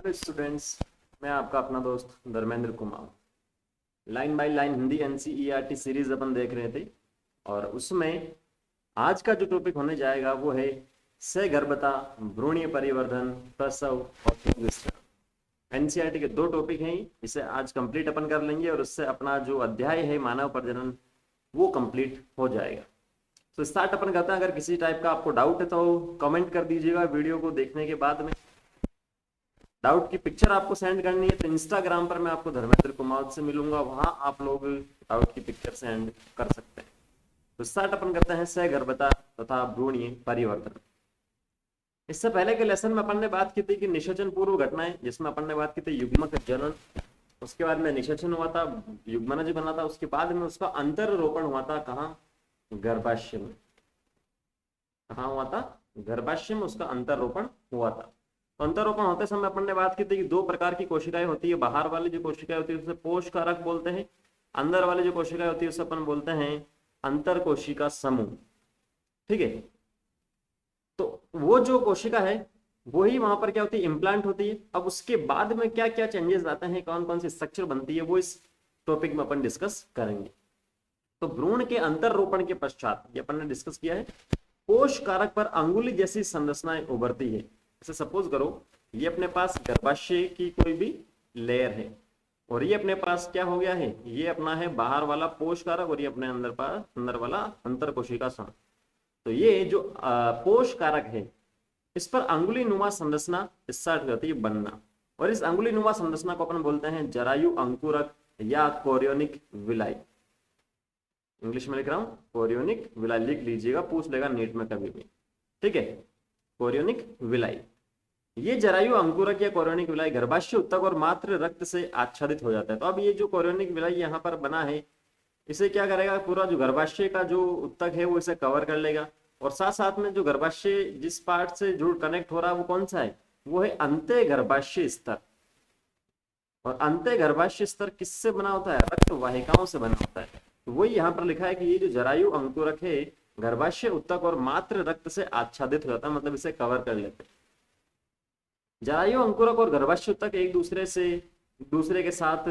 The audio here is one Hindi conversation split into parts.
हेलो स्टूडेंट्स, मैं आपका अपना दोस्त Dharmendra Kumar. Line by line Hindi NCERT series अपन देख रहे थे और उसमें आज का जो टॉपिक होने जाएगा वो है सगर्भता, भ्रूणीय परिवर्धन, प्रसव और पुंगस्त्र। एनसीईआरटी के दो टॉपिक हैं, इसे आज कंप्लीट अपन कर लेंगे और उससे अपना जो अध्याय है मानव प्रजनन वो कंप्लीट हो जाएगा। तो स्टार्ट अपन करते हैं। अगर किसी टाइप का आपको डाउट है तो कमेंट कर दीजिएगा वीडियो को देखने के बाद में। डाउट की पिक्चर आपको सेंड करनी है तो इंस्टाग्राम पर मैं आपको धर्मेंद्र कुमार से मिलूंगा, वहां आप लोग डाउट की पिक्चर सेंड कर सकते हैं। तो स्टार्ट अपन करते हैं सगर्भता तथा भ्रूणीय परिवर्तन। इससे पहले के लेसन में अपन ने बात की थी कि निषेचन पूर्व घटनाएं, जिसमें अपन ने बात की थी युग्मक जनन, उसके बाद में निषेचन हुआ था, युग्मनज बना था, उसके बाद में उसका अंतर रोपण हुआ था। कहाँ? गर्भाशय में। कहाँ हुआ था? गर्भाशय में उसका अंतर रोपण हुआ था। अंतरोपण होते समय अपन ने बात की थी कि दो प्रकार की कोशिकाएं होती है। बाहर वाली जो कोशिकाएं होती है उसे पोष कारक बोलते हैं, अंदर वाली जो कोशिकाएं होती है उसे अपन बोलते हैं अंतर कोशिका समूह। ठीक है, तो वो जो कोशिका है वही वहां पर क्या होती है? इम्प्लांट होती है। अब उसके बाद में क्या क्या चेंजेस आते हैं, कौन कौन सी स्ट्रक्चर बनती है, वो इस टॉपिक में अपन डिस्कस करेंगे। तो भ्रूण के अंतर रोपण के पश्चात ये अपन ने डिस्कस किया है, कोश कारक पर अंगुली जैसी संरचनाएं उभरती है। जैसे सपोज करो ये अपने पास गर्भाशय की कोई भी लेयर है और ये अपने पास क्या हो गया है, ये अपना है बाहर वाला पोष कारक और ये अपने अंदर वाला अंतर कोशिका समूह। तो ये जो पोष कारक है इस पर अंगुली नुमा संरचना स्टार्ट करती है बनना, और इस अंगुली नुमा संरचना को अपन बोलते हैं जरायु अंकुरक या कोरियोनिक विलाई। इंग्लिश में लिख रहा हूं, कोरियोनिक विलाई लिख लीजिएगा, पूछ लेगा नीट में कभी भी। ठीक है, कोरियोनिक विलाई। ये जरायु अंकुरक या कोरियोनिक विलाई गर्भाशय उत्तक और मात्र रक्त से आच्छादित हो जाता है। तो अब ये जो कोरियोनिक विलाई यहाँ पर बना है इसे क्या करेगा, पूरा जो गर्भाशय का जो उत्तक है वो इसे कवर कर लेगा, और साथ साथ में जो गर्भाशय जिस पार्ट से जुड़ कनेक्ट हो रहा है वो कौन सा है, वो है अंत्य गर्भाशय स्तर। और अंत्य गर्भाशय स्तर किससे बना होता है? रक्त वाहिकाओं से बना होता है। तो वही यहाँ पर लिखा है कि ये जो जरायु अंकुरक है गर्भाशय उत्तक और मात्र रक्त से आच्छादित हो जाता है, मतलब इसे कवर कर लेते हैं। जरायु अंकुरक और गर्भाशय उत्तक एक दूसरे के साथ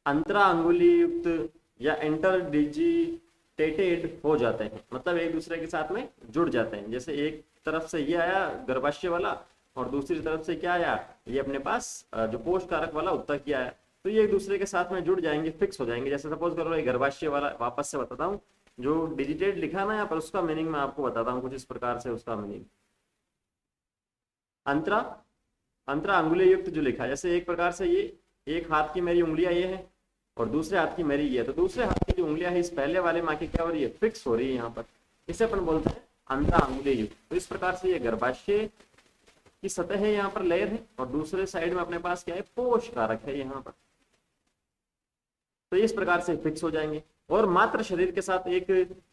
अंतरा अंगुली युक्त या इंटरडिजिटेटेड हो जाते हैं, मतलब एक दूसरे के साथ में जुड़ जाते हैं। जैसे एक तरफ से ये आया गर्भाशय वाला और दूसरी तरफ से क्या आया, ये अपने पास जो पोष कारक वाला उत्तक किया है, तो ये एक दूसरे के साथ में जुड़ जाएंगे, फिक्स हो जाएंगे। जैसे सपोज करो ये गर्भाशय वाला, वापस से बताता हूँ, जो डिजिटेड लिखा ना यहाँ पर उसका मीनिंग मैं आपको बताता हूँ कुछ इस प्रकार से। उसका मीनिंग अंतरा अंतरा अंगुली युक्त जो लिखा है, जैसे एक प्रकार से ये एक हाथ की मेरी उंगलियां ये है और दूसरे हाथ की मेरी ये है, तो दूसरे हाथ की जो उंगलियां है इस पहले वाले माँ की क्या हो रही है, फिक्स हो रही है यहाँ पर, इसे अपन बोलते हैं अंतरा अंगुली युक्त। तो इस प्रकार से ये गर्भाशय की सतह है, यहाँ पर लेयर है, और दूसरे साइड में अपने पास क्या है, पोष कारक है यहाँ पर। तो इस प्रकार से फिक्स हो जाएंगे और मात्र शरीर के साथ एक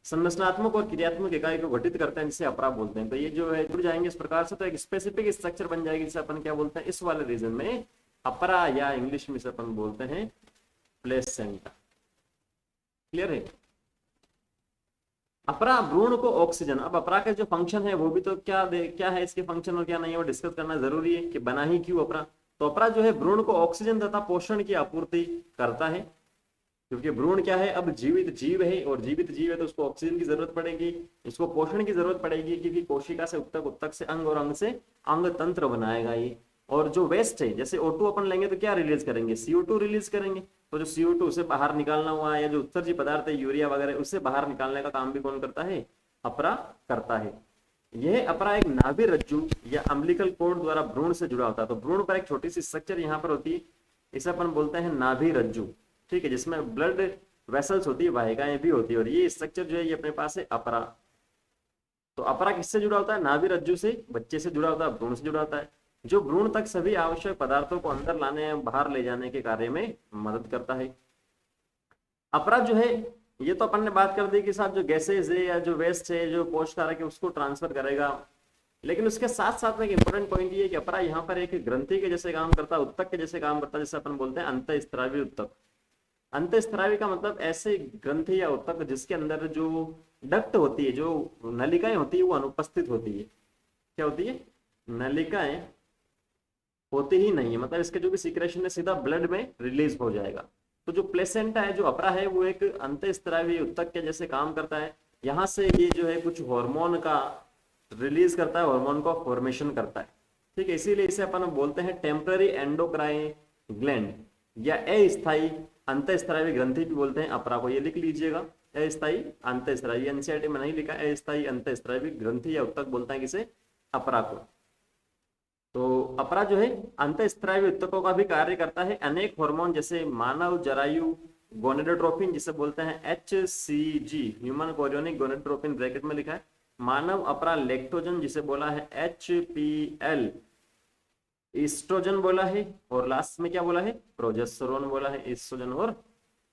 संरचनात्मक और क्रियात्मक इकाई को गठित करते हैं, जिसे अपरा बोलते हैं। तो ये जो है जुड़ जाएंगे इस प्रकार से, तो एक स्पेसिफिक स्ट्रक्चर बन जाएगी, जिसे अपन क्या बोलते हैं, इस वाले रीजन में अपरा, या इंग्लिश में से अपन बोलते हैं प्लेसेंटा। क्लियर है? अपरा भ्रूण को ऑक्सीजन, अब अपरा का जो फंक्शन है वो भी तो क्या है इसके फंक्शन और क्या नहीं है वो डिस्कस करना जरूरी है कि बना ही क्यों अपरा। तो अपरा जो है भ्रूण को ऑक्सीजन तथा पोषण की आपूर्ति करता है, क्योंकि भ्रूण क्या है, अब जीवित जीव है, और जीवित जीव है तो उसको ऑक्सीजन की जरूरत पड़ेगी, इसको पोषण की जरूरत पड़ेगी, क्योंकि कोशिका से उत्तक, उत्तक से अंग और अंग से अंग तंत्र बनाएगा ये। और जो वेस्ट है, जैसे O2 अपन लेंगे तो क्या रिलीज करेंगे, CO2 रिलीज करेंगे। तो जो CO2 उसे बाहर निकालना हुआ, या जो उत्सर्जी पदार्थ है यूरिया वगैरह, उससे बाहर निकालने का काम भी कौन करता है, अपरा करता है। यह अपरा एक नाभि रज्जु या अम्बिलिकल कोर्ड द्वारा भ्रूण से जुड़ा होता है। तो भ्रूण पर एक छोटी सी स्ट्रक्चर यहाँ पर होती है, इसे अपन बोलते हैं नाभि रज्जु। ठीक है, जिसमें ब्लड वेसल्स होती है, वाहिकाएं भी होती है, और ये स्ट्रक्चर जो है ये अपने पास है अपरा। तो अपरा किससे जुड़ा होता है, नाभि रज्जु से, बच्चे से जुड़ा होता है, भ्रूण से जुड़ा होता है, जो भ्रूण तक सभी आवश्यक पदार्थों को अंदर लाने या बाहर ले जाने के कार्य में मदद करता है। अपरा जो है ये तो अपन ने बात कर दी कि साथ जो गैसेज है या जो वेस्ट है, जो पोषक कारक है, उसको ट्रांसफर करेगा। लेकिन उसके साथ साथ में एक इंपॉर्टेंट पॉइंट ये है कि अपरा यहाँ पर एक ग्रंथि के जैसे काम करता है, उत्तक के जैसे काम करता है, जैसे अपन बोलते हैं अंतःस्त्रावी उत्तक। अंतःस्त्रावी का मतलब ऐसे ग्रंथि या उत्तक जिसके अंदर जो डक्ट होती है, जो नलिकाएं होती है, वो अनुपस्थित होती है। क्या होती है? नलिकाएं होती ही नहीं है, मतलब इसके जो भी सीक्रेशन है सीधा ब्लड में रिलीज हो जाएगा। तो जो प्लेसेंटा है, जो अपरा है, वो एक अंतःस्रावी उत्तक के जैसे काम करता है। यहाँ से ये जो है कुछ हार्मोन का रिलीज करता है, हार्मोन का फॉर्मेशन करता है। ठीक है, इसीलिए इसे अपन बोलते हैं टेम्पररी एंडोक्राइन ग्लैंड या अस्थायी अंतःस्रावी ग्रंथि भी बोलते हैं अपरा को। ये लिख लीजिएगा, अस्थायी अंतःस्रावी, एनसीईआरटी में नहीं लिखा, अस्थायी अंतःस्रावी ग्रंथि या उत्तक बोलते हैं किसे, अपरा को। तो अपरा जो है अंतःस्रावी उत्तकों का भी कार्य करता है। अनेक हार्मोन जैसे मानव जरायु गोनेडोट्रोपिन जिसे बोलते हैं HCG, human chorionic gonadotropin bracket में लिखा है, मानव अपरा लैक्टोजन जिसे बोला है HPL, ईस्ट्रोजन बोला है, और लास्ट में क्या बोला है, प्रोजेस्टेरोन बोला है। ईस्ट्रोजन और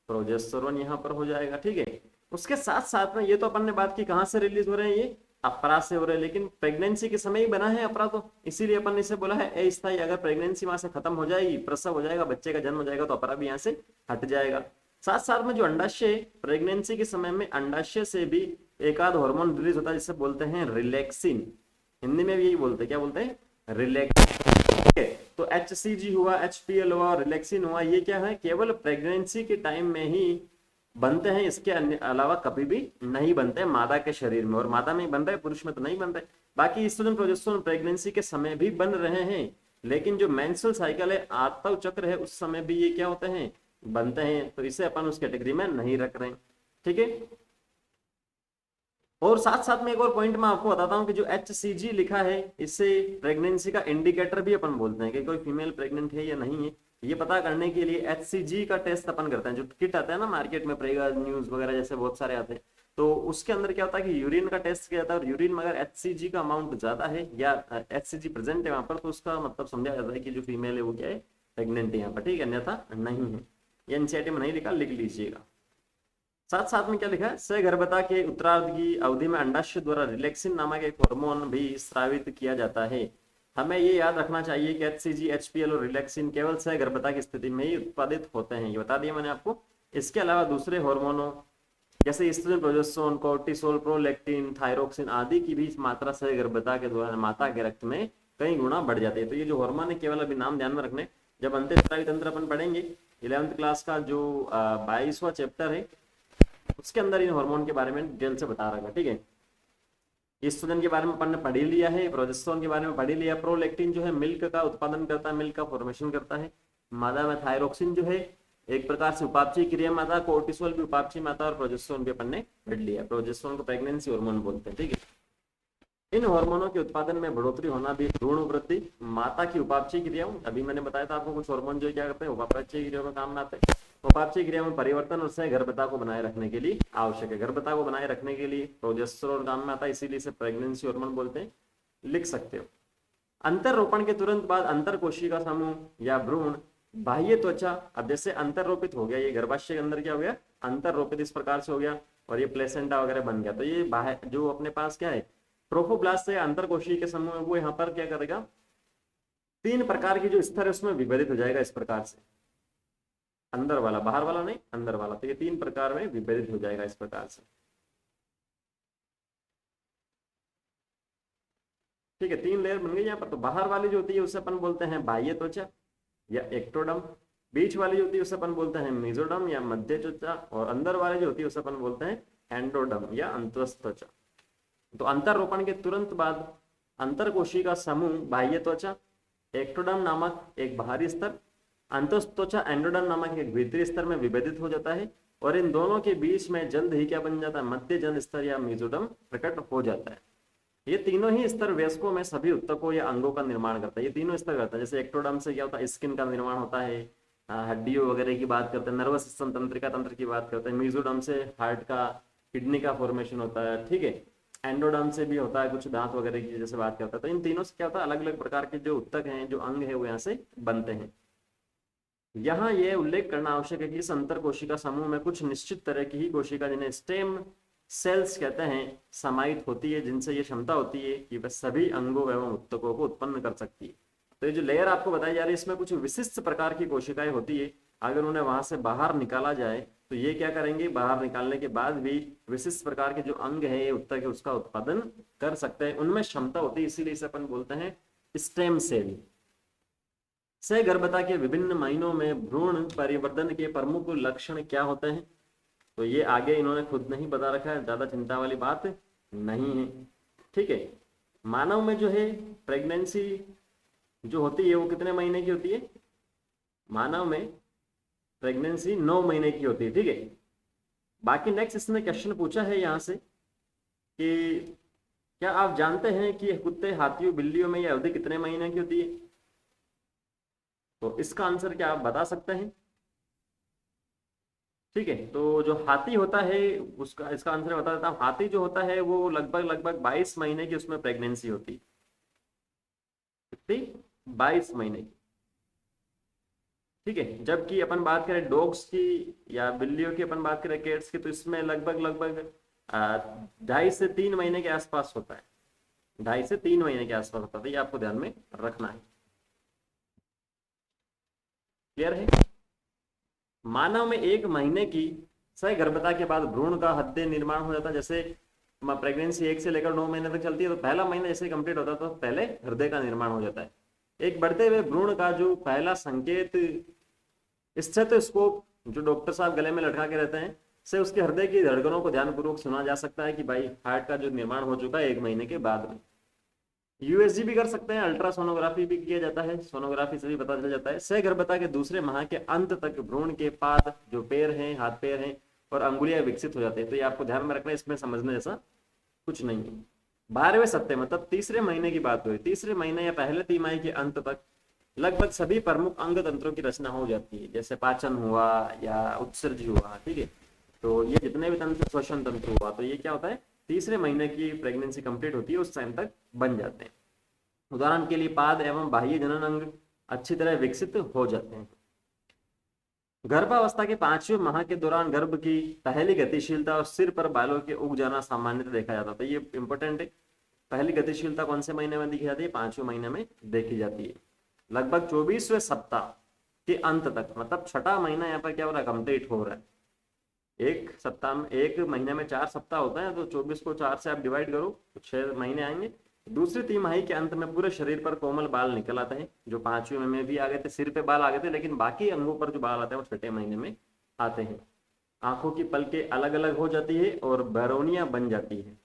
प्रोजेस्टेरोन यहाँ पर हो जाएगा। ठीक है, उसके साथ साथ में ये तो अपन ने बात की कहाँ से रिलीज हो रहे हैं, ये अपरा से हो रहे हैं, लेकिन प्रेगनेंसी के समय ही बना है अपरा, तो इसीलिए अपन ने इसे बोला है अस्थायी। अगर प्रेगनेंसी वहां से खत्म हो जाएगी, प्रसव हो जाएगा, बच्चे का जन्म हो जाएगा, तो अपरा भी यहाँ से हट जाएगा। साथ साथ में जो अंडाशय है, प्रेगनेंसी के समय में अंडाशय से भी एक आध हार्मोन रिलीज होता है जिसे बोलते हैं रिलैक्सिन। हिंदी में भी यही बोलते हैं, क्या बोलते हैं, रिलैक्सिन। तो HCG हुआ, HPL हुआ, रिलैक्सिन हुआ, ये क्या है, केवल प्रेगनेंसी के टाइम में ही बनते हैं, इसके अलावा कभी भी नहीं बनते मादा के शरीर में, और मादा में ही बन रहे, पुरुष में तो नहीं बन रहे। बाकी ईस्ट्रोजन प्रोजेस्टेरोन प्रेगनेंसी के समय भी बन रहे हैं, लेकिन जो मेंस्ट्रुअल साइकिल है, आर्तव चक्र है, उस समय भी ये क्या होते हैं, बनते हैं। तो इसे अपन उस कैटेगरी में नहीं रख रहे हैं। ठीक है, और साथ साथ में एक और पॉइंट मैं आपको बताता हूं कि जो HCG लिखा है, इससे प्रेगनेंसी का इंडिकेटर भी अपन बोलते हैं कि कोई फीमेल प्रेग्नेंट है या नहीं है। ये पता करने के लिए HCG का टेस्ट अपन करते हैं, जो किट आता है ना मार्केट में, प्रेगा न्यूज वगैरह जैसे बहुत सारे आते हैं। तो उसके अंदर क्या होता है कि यूरिन का टेस्ट किया जाता है, और यूरिन में अगर HCG का अमाउंट ज्यादा है या HCG प्रेजेंट है वहां पर, तो उसका मतलब समझा जाता है कि जो फीमेल है वो क्या है, प्रेग्नेंट है यहाँ पर। ठीक है, अन्यथा नहीं है। ये एनसीईआरटी में नहीं लिखा, लिख लीजिएगा। साथ साथ में क्या लिखा है, सहगर्भता के उत्तरार्ध की अवधि में अंडाशय द्वारा रिलैक्सिन नामक एक हार्मोन भी स्रावित किया जाता है। हमें ये याद रखना चाहिए कि HCG, HPL और रिलैक्सिन केवल सहगर्भता की स्थिति में ही उत्पादित होते हैं, ये बता दिया मैंने आपको। इसके अलावा दूसरे हार्मोनों जैसे oestrogen, progesterone, cortisol, prolactin, thyroxine आदि की भी मात्रा सहगर्भता के दौरान माता के रक्त में कई गुना बढ़ जाती है। तो ये जो हार्मोन है, केवल अभी नाम ध्यान में रखने, जब अंतःस्रावी तंत्र अपन पढ़ेंगे 11th क्लास का जो 22वां चैप्टर है, उसके अंदर इन हार्मोन के बारे में डिटेल से बता रहा है। ठीक है, ईस्ट्रोजन के बारे में अपन ने पढ़ ही लिया है, प्रोजेस्टेरोन के बारे में पढ़ ही लिया। प्रोलैक्टिन जो है मिल्क का उत्पादन करता है, मिल्क का फॉर्मेशन करता है मादा में। थायरोक्सिन जो है एक प्रकार से उपापचयी क्रिया माता, कोर्टिसोल भी उपापचयी माता, और प्रोजेस्टेरोन भी अपन ने पढ़ लिया। प्रोजेस्टेरोन को प्रेगनेंसी हार्मोन बोलते हैं। ठीक है, इन हार्मोनों के उत्पादन में बढ़ोतरी होना भी भ्रूण वृद्धि, माता की उपापचयी क्रियाओं, अभी मैंने बताया था आपको कुछ हार्मोन जो क्या करते हैं, उपापचयी क्रियाओं में काम में आते हैं। उपापचयी क्रिया में परिवर्तन और सह गर्भता को बनाए रखने के लिए आवश्यक है। गर्भता को बनाए रखने के लिए प्रोजेस्टेरोन काम में आता है, इसीलिए इसे प्रेगनेंसी हार्मोन बोलते हैं, लिख सकते हो। अंतर रोपण के तुरंत बाद अंतर कोशिका समूह या भ्रूण बाह्य त्वचा, अब जैसे अंतर रोपित हो गया, ये गर्भाशय के अंदर क्या हो गया, अंतर रोपित इस प्रकार से हो गया, और ये प्लेसेंटा वगैरह बन गया। तो ये बाहर जो अपने पास क्या है, ट्रोफोब्लास्ट से अंतर कोशिका के समूह है, वो यहाँ पर क्या करेगा, 3 प्रकार की जो स्तर है उसमें विभाजित हो जाएगा इस प्रकार से, अंदर वाला, बाहर वाला नहीं, अंदर वाला। तो ये 3 प्रकार में विभाजित हो जाएगा इस प्रकार से। ठीक है, 3 लेयर बन गई यहाँ पर। तो बाहर वाली जो होती है उसे अपन बोलते हैं बाह्य त्वचा या एक्टोडम, बीच वाली जो होती है उसे अपन बोलते हैं मेसोडम या मध्य त्वचा, और अंदर वाली जो होती है उसे अपन बोलते हैं एंडोडम या अंतस्थ त्वचा। तो अंतर रोपण के तुरंत बाद अंतर कोशिका समूह बाह्य त्वचा, एक्टोडम नामक एक बाहरी स्तर, अंतस्थ त्वचा एंडोडम नामक एक भीतरी स्तर में विभेदित हो जाता है, और इन दोनों के बीच में जल्द ही क्या बन जाता है, मध्य जन स्तर या मेसोडम प्रकट हो जाता है। ये तीनों ही स्तर वयस्कों में सभी उत्तकों या अंगों का निर्माण करता है। ये तीनों स्तर करता है। जैसे एक्टोडर्म से क्या होता है, स्किन का निर्माण होता है, हड्डियों वगैरह की बात करते हैं, नर्वस सिस्टम तंत्रिका तंत्र की बात करते हैं। मेसोडर्म से हार्ट का, किडनी का फॉर्मेशन होता है। ठीक है, एंडोडर्म से भी होता है कुछ दांत वगैरह की जैसे बात करता है। तो इन तीनों से क्या होता है, अलग अलग प्रकार के जो उत्तक हैं, जो अंग है, वो यहाँ से बनते हैं। यहाँ यह उल्लेख करना आवश्यक है कि इस अंतर कोशिका समूह में कुछ निश्चित तरह की ही कोशिका, जिन्हें स्टेम सेल्स कहते हैं, समाहित होती है, जिनसे ये क्षमता होती है कि वह सभी अंगों एवं उत्तकों को उत्पन्न कर सकती है। तो ये जो लेयर आपको बताई जा रही है, इसमें कुछ विशिष्ट प्रकार की कोशिकाएं होती है। अगर उन्हें वहां से बाहर निकाला जाए तो ये क्या करेंगे, बाहर निकालने के बाद भी विशिष्ट प्रकार के जो अंग है, उत्तक है, उसका उत्पादन कर सकते हैं, उनमें क्षमता होती है। इसीलिए इसे अपन बोलते हैं स्टेम सेल। सगर्भता के विभिन्न महीनों में भ्रूण परिवर्धन के प्रमुख लक्षण क्या होते हैं? तो ये आगे इन्होंने खुद नहीं बता रखा है, ज्यादा चिंता वाली बात नहीं है। ठीक है, मानव में जो है प्रेगनेंसी जो होती है वो कितने महीने की होती है? मानव में प्रेगनेंसी 9 महीने की होती है। ठीक है, बाकी नेक्स्ट इसने क्वेश्चन पूछा है यहाँ से कि क्या आप जानते हैं कि कुत्ते, हाथियों, बिल्लियों में यह अवधि कितने महीने की होती है? तो इसका आंसर क्या आप बता सकते हैं? ठीक है, तो जो हाथी होता है उसका, इसका आंसर बता देता हूँ। हाथी जो होता है वो लगभग 22 महीने की उसमें प्रेगनेंसी होती है। कितनी? 22 महीने की। ठीक है, जबकि अपन बात करें डॉग्स की या बिल्लियों की, अपन बात करें कैट्स की, तो इसमें लगभग 2.5 से 3 महीने के आसपास होता है। 2.5 से 3 महीने के आसपास होता है, ये आपको ध्यान में रखना है। क्लियर है? मानव में 1 महीने की सगर्भता के बाद भ्रूण का हृदय निर्माण हो जाता है। जैसे प्रेगनेंसी 1 से लेकर 9 महीने तक चलती है, तो पहला महीना जैसे कंप्लीट होता है तो पहले हृदय का निर्माण हो जाता है। एक बढ़ते हुए भ्रूण का जो पहला संकेत स्टेथोस्कोप जो डॉक्टर साहब गले में लटका के रहते हैं से उसके हृदय की धड़कनों को ध्यानपूर्वक सुना जा सकता है कि भाई हार्ट का जो निर्माण हो चुका है 1 महीने के बाद में। यूएसजी भी कर सकते हैं, अल्ट्रासोनोग्राफी भी किया जाता है, सोनोग्राफी से भी पता चल जाता है। सगर्भता के दूसरे माह के अंत तक भ्रूण के पाद जो पैर हैं, हाथ पैर हैं और अंगुलियां विकसित हो जाते हैं। तो ये आपको ध्यान में रखना है, इसमें समझने जैसा कुछ नहीं है। 12वें सप्ताह मतलब तीसरे महीने की बात हुई, तीसरे महीने या पहले तिमाही के अंत तक लगभग सभी प्रमुख अंग तंत्रों की रचना हो जाती है, जैसे पाचन हुआ या उत्सर्ज हुआ। ठीक है, तो ये जितने भी तंत्र, श्वसन तंत्र हुआ, तो ये क्या होता है, तीसरे महीने की प्रेगनेंसी कंप्लीट होती है उस टाइम तक बन जाते हैं। उदाहरण के लिए पाद एवं बाह्य जनन अंग अच्छी तरह विकसित हो जाते हैं। गर्भावस्था के 5वें माह के दौरान गर्भ की पहली गतिशीलता और सिर पर बालों के उग जाना सामान्यतः देखा जाता है। ये इंपॉर्टेंट है। पहली गतिशीलता कौन से महीने में देखी जाती है? 5वें महीने में देखी जाती है। लगभग 24वें सप्ताह के अंत तक, मतलब छठा महीना यहाँ पर क्या हो रहा है, कंप्लीट हो रहा है। एक सप्ताह में, एक महीने में 4 सप्ताह होता है, तो 24 को 4 से आप डिवाइड करो तो 6 महीने आएंगे। दूसरी तिमाही के अंत में पूरे शरीर पर कोमल बाल निकल आते हैं, जो 5वें में भी आ गए थे, सिर पे बाल आ गए थे, लेकिन बाकी अंगों पर जो बाल आते हैं वो छठे महीने में आते हैं। आंखों की पलकें अलग अलग हो जाती है और बैरोनिया बन जाती है।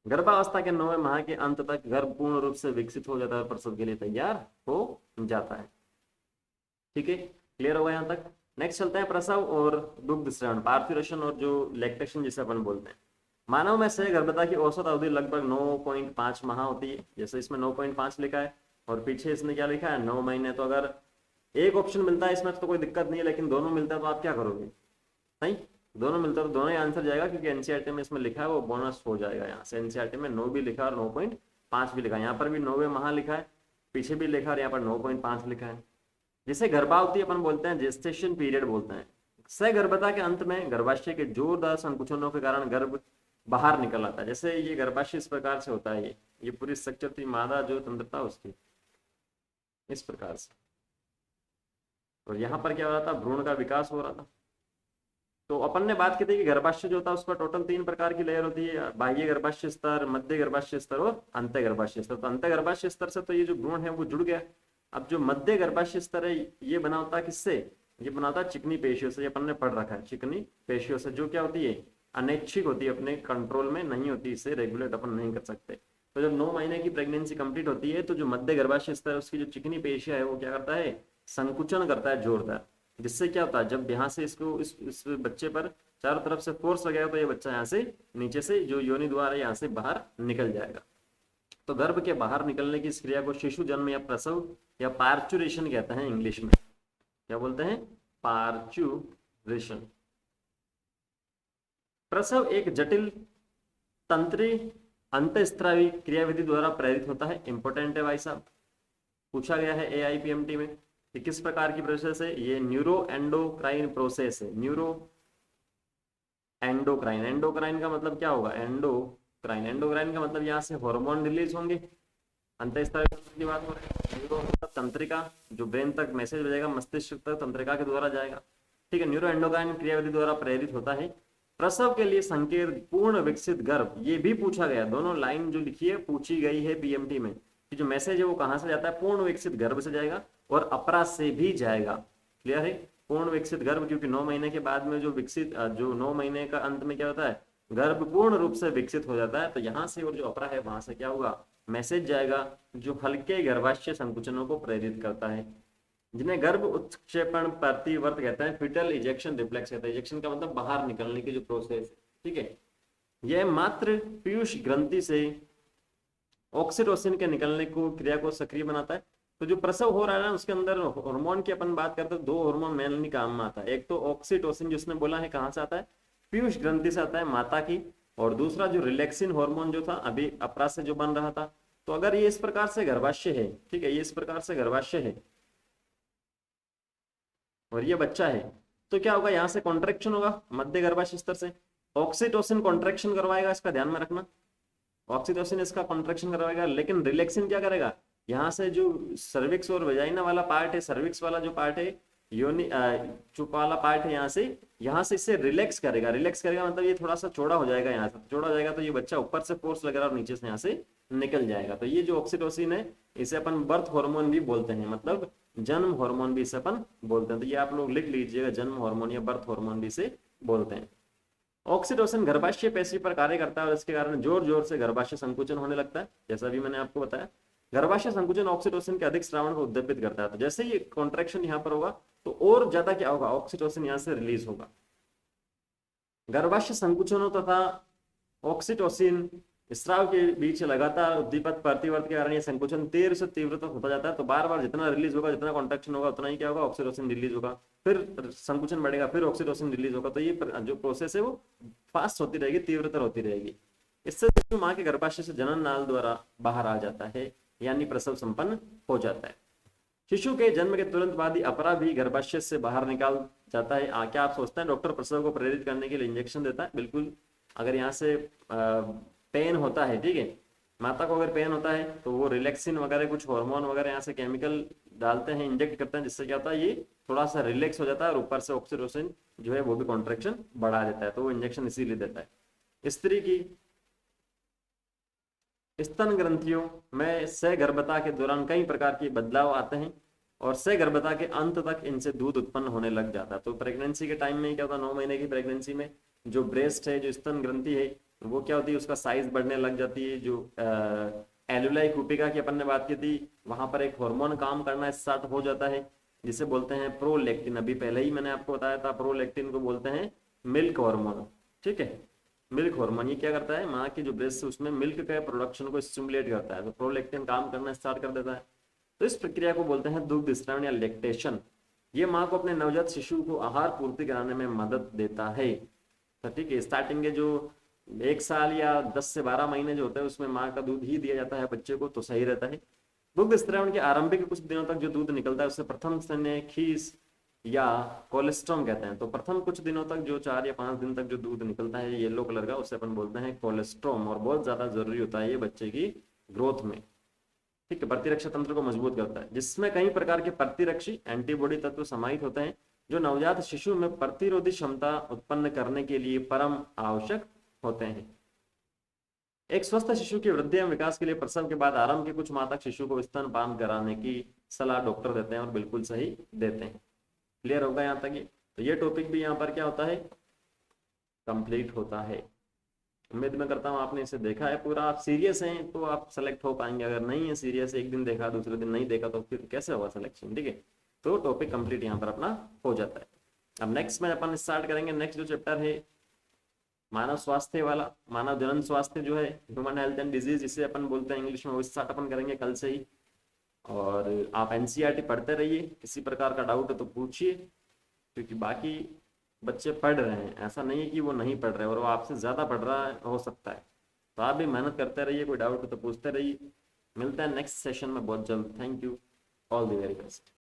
गर्भावस्था के 9वें माह के अंत तक गर्भ पूर्ण रूप से विकसित हो जाता है, प्रसव के लिए तैयार हो जाता है। ठीक है, क्लियर होगा यहाँ तक? नेक्स्ट चलते हैं प्रसव और दुग्ध श्रवण, पार्थुरेशन और जो लैक्टेशन जिसे अपन बोलते हैं। मानव में सगर्भता की औसत अवधि लगभग 9.5 माह होती है। जैसे इसमें 9.5 लिखा है और पीछे इसने क्या लिखा है, 9 महीने। तो अगर एक ऑप्शन मिलता है इसमें तो कोई दिक्कत नहीं है, लेकिन दोनों मिलता है तो आप क्या करोगे? नहीं, दोनों मिलता है तो दोनों ही आंसर जाएगा, क्योंकि एनसीईआरटी में इसमें लिखा है वो बोनस हो जाएगा। यहाँ से एनसीईआरटी में 9 भी लिखा है और 9.5 भी लिखा है। यहाँ पर भी 9वें माह लिखा है, पीछे भी लिखा है, और यहाँ पर 9.5 लिखा है। जिसे गर्भावधि अपन बोलते हैं, जेस्टेशन पीरियड बोलते हैं। सगर्भता के अंत में गर्भाशय के जोरदार संकुचनों के कारण गर्भ बाहर निकल आता है। जैसे ये गर्भाशय इस प्रकार से होता है, ये पूरी स्ट्रक्चर थी मादा जो तंत्रता उसकी इस प्रकार से, और यहाँ पर क्या हो रहा था, भ्रूण का विकास हो रहा था। तो अपन ने बात की थी कि गर्भाशय जो होता है उसका टोटल 3 प्रकार की लेयर होती है, बाह्य गर्भाशय स्तर, मध्य गर्भाशय स्तर और अंत गर्भाशय स्तर। तो अंत गर्भाशय स्तर से तो ये जो भ्रूण है वो जुड़ गया। अब जो मध्य गर्भाशय स्तर है ये बना होता है किससे? ये बना होता है चिकनी पेशियों से। ये अपन ने पढ़ रखा है, चिकनी पेशियों से, जो क्या होती है, अनैच्छिक होती है, अपने कंट्रोल में नहीं होती, इसे रेगुलेट अपन नहीं कर सकते। तो जब 9 महीने की प्रेगनेंसी कंप्लीट होती है तो जो मध्य गर्भाशय स्तर है उसकी जो चिकनी पेशियां है वो क्या करता है, संकुचन करता है जोरदार। जिससे क्या होता है, जब यहाँ से इसको इस बच्चे पर चारों तरफ से फोर्स लगेगा तो ये बच्चा यहाँ से नीचे से जो योनि द्वार है यहाँ से बाहर निकल जाएगा। तो गर्भ के बाहर निकलने की इस क्रिया को शिशु जन्म या प्रसव या पार्चुरेशन कहते हैं इंग्लिश में। क्या बोलते हैं? पार्चुरेशन। प्रसव एक जटिल तंत्री अंतःस्त्रावी क्रियाविधि द्वारा प्रेरित होता है। इंपॉर्टेंट है भाई साहब, पूछा गया है AIPMT में कि किस प्रकार की प्रोसेस है ये। न्यूरो एंडोक्राइन प्रोसेस है। न्यूरो एंडोक्राइन, एंडोक्राइन का मतलब क्या होगा, एंडोक्राइन, एंडोक्राइन का मतलब यहाँ से हार्मोन रिलीज होंगे। अंतःस्त्रावी की बात हो रही है। न्यूरो मतलब तंत्रिका, जो ब्रेन तक मैसेज भेजेगा, मस्तिष्क तक तंत्रिका के द्वारा जाएगा। ठीक है, न्यूरो एंडोक्राइन क्रियाविधि द्वारा प्रेरित होता है। प्रसव के लिए संकेत पूर्ण विकसित गर्भ, ये भी पूछा गया। दोनों लाइन जो लिखी है पूछी गई है PMT में कि जो मैसेज है वो कहाँ से जाता है, पूर्ण विकसित गर्भ से जाएगा। और अपरा से भी जाएगा। क्लियर है? पूर्ण विकसित गर्भ, क्योंकि 9 महीने के बाद में जो विकसित जो 9 महीने का अंत में क्या होता है, गर्भ पूर्ण रूप से विकसित हो जाता है, तो यहाँ से और जो अपरा है वहां से क्या होगा, मैसेज जाएगा जो हल्के गर्भाशय संकुचनों को प्रेरित करता है, जिन्हें गर्भ उत्क्षेपण प्रतिवर्त कहते हैं, फिटल इजेक्शन रिफ्लेक्स कहते हैं। इजेक्शन का मतलब बाहर निकलने की जो प्रोसेस है, ठीक है। यह मात्र पीयूष ग्रंथि से ऑक्सीटोसिन के निकलने को क्रिया को सक्रिय बनाता है। तो जो प्रसव हो रहा है ना, उसके अंदर हार्मोन की अपन बात करते हैं, 2 हार्मोन मेनली काम में आता है। एक तो ऑक्सीटोसिन जिसने बोला है कहाँ से आता है, पीयूष ग्रंथि से आता है, माता की। और दूसरा जो रिलैक्सिन हार्मोन जो था अभी अपरा से जो बन रहा था। तो अगर ये इस प्रकार से गर्भाशय है, ठीक है, ये इस प्रकार से गर्भाशय है और ये बच्चा है, तो क्या होगा, यहाँ से कॉन्ट्रेक्शन होगा मध्य गर्भाशय स्तर से, ऑक्सीटोसिन कॉन्ट्रेक्शन करवाएगा, इसका ध्यान में रखना। ऑक्सीटोसिन इसका कॉन्ट्रेक्शन करवाएगा, लेकिन रिलैक्सिन क्या करेगा, यहाँ से जो सर्विक्स और वेजाइना वाला पार्ट है, सर्विक्स वाला जो पार्ट है, योनि चुप वाला पार्ट है, यहाँ से इसे रिलैक्स करेगा। रिलैक्स करेगा मतलब ये थोड़ा सा चौड़ा हो जाएगा, यहाँ से चौड़ा हो जाएगा तो ये बच्चा ऊपर से फोर्स लगेगा और नीचे से यहाँ से निकल जाएगा। तो ये जो ऑक्सीटोसिन है इसे अपन बर्थ हार्मोन भी बोलते हैं, मतलब जन्म हार्मोन भी इसे अपन बोलते हैं। तो ये आप लोग लिख लीजिएगा, जन्म हार्मोन या बर्थ हार्मोन भी इसे बोलते हैं। ऑक्सीटोसिन गर्भाशय पेशी पर कार्य करता है और इसके कारण जोर जोर से गर्भाशय संकुचन होने लगता है, जैसा भी मैंने आपको बताया। गर्भाशय संकुचन ऑक्सीटोसिन के अधिक स्रावण को उद्दीपित करता है। तो जैसे ये कॉन्ट्रैक्शन यहाँ पर होगा तो और ज्यादा क्या होगा, ऑक्सीटोसिन यहाँ से रिलीज होगा। गर्भाशय संकुचनों तथा ऑक्सीटोसिन स्राव के बीच लगातार उद्दीपक प्रतिवर्त के कारण ये संकुचन तीव्र से तीव्र तक होता जाता है। तो बार बार जितना रिलीज होगा, जितना कॉन्ट्रैक्शन होगा, उतना ही क्या होगा, ऑक्सीटोसिन रिलीज होगा, फिर संकुचन बढ़ेगा, फिर ऑक्सीटोसिन रिलीज होगा। तो ये जो प्रोसेस है वो फास्ट होती रहेगी, तीव्रतर होती रहेगी। इससे शिशु माँ के गर्भाशय से जनन नाल द्वारा बाहर आ जाता है, यानी प्रसव संपन्न हो जाता है। शिशु के जन्म के तुरंत बाद ही अपरा भी गर्भाशय से बाहर निकाल जाता है। क्या आप सोचते हैं डॉक्टर प्रसव को प्रेरित करने के लिए इंजेक्शन देता है? बिल्कुल। अगर यहाँ से पेन होता है, ठीक है, माता को अगर पेन होता है तो वो रिलैक्सिन वगैरह कुछ हार्मोन वगैरह यहाँ से केमिकल डालते हैं, इंजेक्ट करते हैं, जिससे क्या होता है, ये थोड़ा सा रिलैक्स हो जाता है और ऊपर से ऑक्सीटोसिन जो है वो भी कॉन्ट्रैक्शन बढ़ा देता है। तो वो इंजेक्शन इसीलिए देता है। स्त्री की स्तन ग्रंथियों में सहगर्भता के दौरान कई प्रकार के बदलाव आते हैं और सहगर्भता के अंत तक इनसे दूध उत्पन्न होने लग जाता है। तो प्रेगनेंसी के टाइम में क्या होता है, 9 महीने की प्रेगनेंसी में जो ब्रेस्ट है, जो स्तन ग्रंथि है, वो क्या होती है, उसका साइज बढ़ने लग जाती है। जो एलुलाई कुपिका की अपन ने बात की थी, वहां पर एक हार्मोन काम करना स्टार्ट हो जाता है जिसे बोलते हैं प्रोलैक्टिन। अभी पहले ही मैंने आपको बताया था, प्रोलैक्टिन को बोलते हैं मिल्क हार्मोन, ठीक है। मिल्क हार्मोन ये क्या करता है, माँ की जो ब्रेस्ट है उसमें मिल्क के प्रोडक्शन को स्टिमुलेट करता है, तो प्रोलैक्टिन काम करना स्टार्ट कर देता है। तो इस प्रक्रिया को बोलते हैं दुग्ध स्रावन या लैक्टेशन। ये माँ को अपने नवजात शिशु को आहार पूर्ति कराने में मदद देता है। तो ठीक है, स्टार्टिंग के जो 1 साल या 10 से 12 महीने जो होते हैं उसमें माँ का दूध ही दिया जाता है बच्चे को, तो सही रहता है। दुग्ध स्रावन के आरंभिक कुछ दिनों तक जो दूध निकलता है उसे प्रथम स्तन्य खीस या कोलेस्ट्रॉम कहते हैं। तो प्रथम कुछ दिनों तक जो 4 या 5 दिन तक जो दूध निकलता है येलो कलर का, उसे अपन बोलते हैं कोलेस्ट्रॉम, और बहुत ज्यादा जरूरी होता है ये बच्चे की ग्रोथ में, ठीक है। प्रतिरक्षा तंत्र को मजबूत करता है, जिसमें कई प्रकार के प्रतिरक्षी एंटीबॉडी तत्व समाहित होते हैं जो नवजात शिशु में प्रतिरोधी क्षमता उत्पन्न करने के लिए परम आवश्यक होते हैं। एक स्वस्थ शिशु की वृद्धि एवं विकास के लिए प्रसव के बाद आरंभ के कुछ माह तक शिशु को स्तनपान कराने की सलाह डॉक्टर देते हैं और बिल्कुल सही देते हैं। क्लियर होगा यहाँ तक? तो ये टॉपिक भी यहाँ पर क्या होता है, कंप्लीट होता है। उम्मीद मैं करता हूँ आपने इसे देखा है पूरा। आप सीरियस हैं तो आप सेलेक्ट हो पाएंगे, अगर नहीं है सीरियस, एक दिन देखा दूसरे दिन नहीं देखा, तो फिर कैसे होगा सिलेक्शन, ठीक है। तो टॉपिक कंप्लीट यहाँ पर अपना हो जाता है। अब नेक्स्ट में अपन स्टार्ट करेंगे, नेक्स्ट जो चैप्टर है मानव स्वास्थ्य वाला, मानव जनन स्वास्थ्य जो है, ह्यूमन हेल्थ एंड डिजीज इसे अपन बोलते हैं इंग्लिश में, वो स्टार्ट अपन करेंगे कल से ही। और आप एनसीईआरटी पढ़ते रहिए, किसी प्रकार का डाउट है तो पूछिए, क्योंकि बाकी बच्चे पढ़ रहे हैं, ऐसा नहीं है कि वो नहीं पढ़ रहे, और वो आपसे ज़्यादा पढ़ रहा है हो सकता है। तो आप भी मेहनत करते रहिए, कोई डाउट हो तो पूछते रहिए। मिलते हैं नेक्स्ट सेशन में बहुत जल्द। Thank you, all the very best.